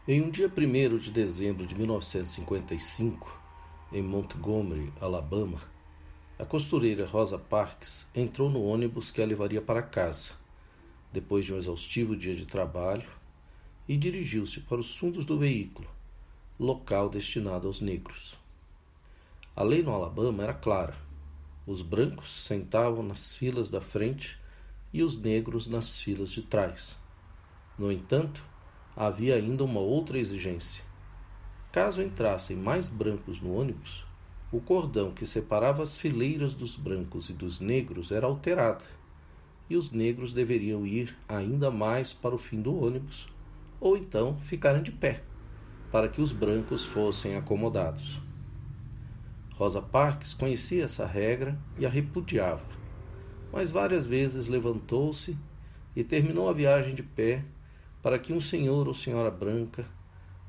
Em um dia 1º de dezembro de 1955, em Montgomery, Alabama, a costureira Rosa Parks entrou no ônibus que a levaria para casa, depois de um exaustivo dia de trabalho, e dirigiu-se para os fundos do veículo, local destinado aos negros. A lei no Alabama era clara. Os brancos sentavam nas filas da frente e os negros nas filas de trás. No entanto, havia ainda uma outra exigência. Caso entrassem mais brancos no ônibus, o cordão que separava as fileiras dos brancos e dos negros era alterado, e os negros deveriam ir ainda mais para o fim do ônibus, ou então ficarem de pé, para que os brancos fossem acomodados. Rosa Parks conhecia essa regra e a repudiava, mas várias vezes levantou-se e terminou a viagem de pé para que um senhor ou senhora branca,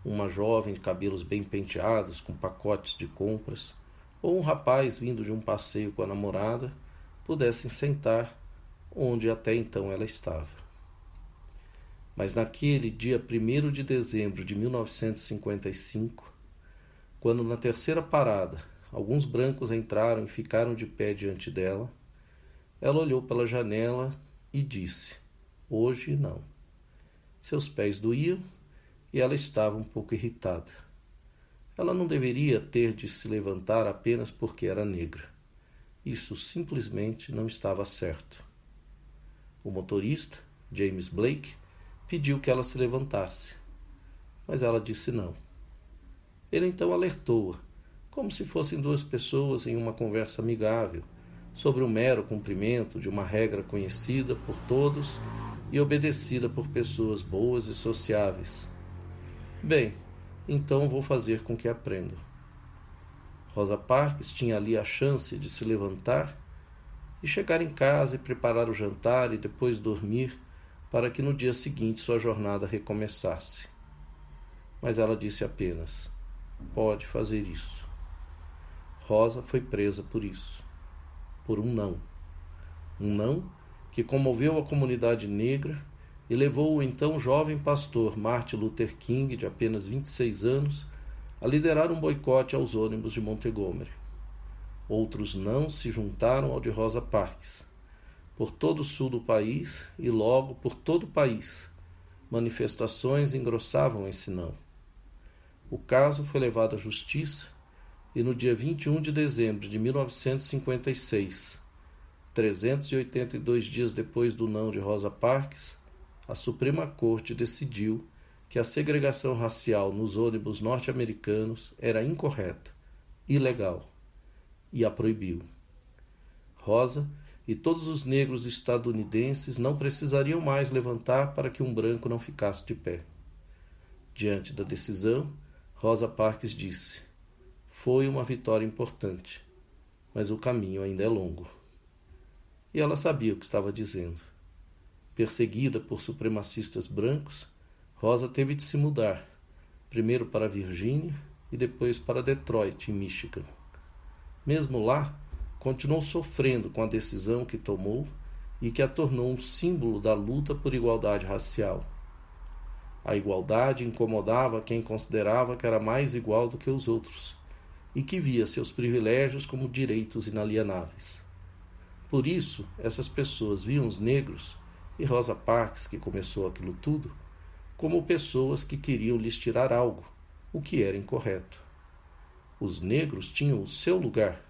uma jovem de cabelos bem penteados com pacotes de compras, ou um rapaz vindo de um passeio com a namorada, pudessem sentar onde até então ela estava. Mas naquele dia 1º de dezembro de 1955, quando na terceira parada alguns brancos entraram e ficaram de pé diante dela, ela olhou pela janela e disse: "Hoje não." Seus pés doíam e ela estava um pouco irritada. Ela não deveria ter de se levantar apenas porque era negra. Isso simplesmente não estava certo. O motorista, James Blake, pediu que ela se levantasse, mas ela disse não. Ele então alertou-a, como se fossem duas pessoas em uma conversa amigável, sobre o mero cumprimento de uma regra conhecida por todos e obedecida por pessoas boas e sociáveis. Bem, então vou fazer com que aprendam. Rosa Parks tinha ali a chance de se levantar e chegar em casa e preparar o jantar e depois dormir para que no dia seguinte sua jornada recomeçasse. Mas ela disse apenas: "Pode fazer isso." Rosa foi presa por isso. Por um não. Um não que comoveu a comunidade negra e levou o então jovem pastor Martin Luther King, de apenas 26 anos, a liderar um boicote aos ônibus de Montgomery. Outros não se juntaram ao de Rosa Parks. Por todo o sul do país e logo por todo o país, manifestações engrossavam esse não. O caso foi levado à justiça e no dia 21 de dezembro de 1956, 382 dias depois do não de Rosa Parks, a Suprema Corte decidiu que a segregação racial nos ônibus norte-americanos era incorreta, ilegal, e a proibiu. Rosa e todos os negros estadunidenses não precisariam mais levantar para que um branco não ficasse de pé. Diante da decisão, Rosa Parks disse: "Foi uma vitória importante, mas o caminho ainda é longo." E ela sabia o que estava dizendo. Perseguida por supremacistas brancos, Rosa teve de se mudar, primeiro para Virgínia e depois para Detroit, em Michigan. Mesmo lá, continuou sofrendo com a decisão que tomou e que a tornou um símbolo da luta por igualdade racial. A igualdade incomodava quem considerava que era mais igual do que os outros e que via seus privilégios como direitos inalienáveis. Por isso, essas pessoas viam os negros, e Rosa Parks, que começou aquilo tudo, como pessoas que queriam lhes tirar algo, o que era incorreto. Os negros tinham o seu lugar.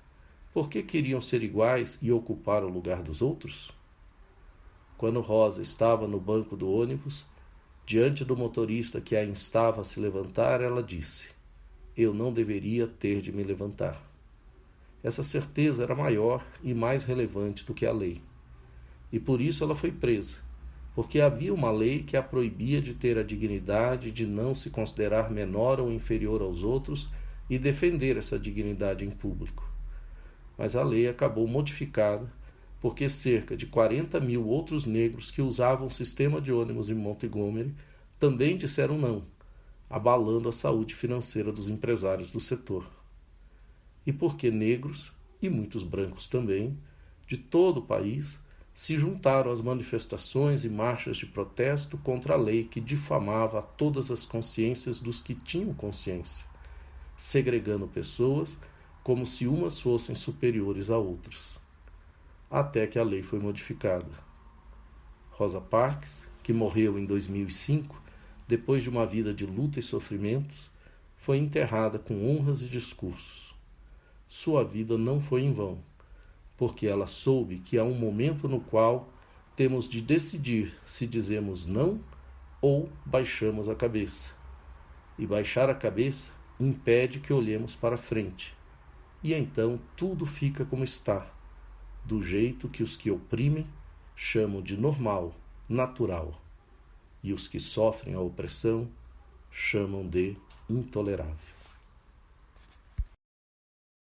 Por que queriam ser iguais e ocupar o lugar dos outros? Quando Rosa estava no banco do ônibus, diante do motorista que a instava a se levantar, ela disse: "Eu não deveria ter de me levantar." Essa certeza era maior e mais relevante do que a lei. E por isso ela foi presa, porque havia uma lei que a proibia de ter a dignidade de não se considerar menor ou inferior aos outros e defender essa dignidade em público. Mas a lei acabou modificada porque cerca de 40 mil outros negros que usavam o sistema de ônibus em Montgomery também disseram não, abalando a saúde financeira dos empresários do setor. E porque negros, e muitos brancos também, de todo o país, se juntaram às manifestações e marchas de protesto contra a lei que difamava todas as consciências dos que tinham consciência, segregando pessoas como se umas fossem superiores a outras. Até que a lei foi modificada. Rosa Parks, que morreu em 2005, depois de uma vida de luta e sofrimentos, foi enterrada com honras e discursos. Sua vida não foi em vão, porque ela soube que há um momento no qual temos de decidir se dizemos não ou baixamos a cabeça. E baixar a cabeça impede que olhemos para frente. E então tudo fica como está, do jeito que os que oprimem chamam de normal, natural, e os que sofrem a opressão chamam de intolerável.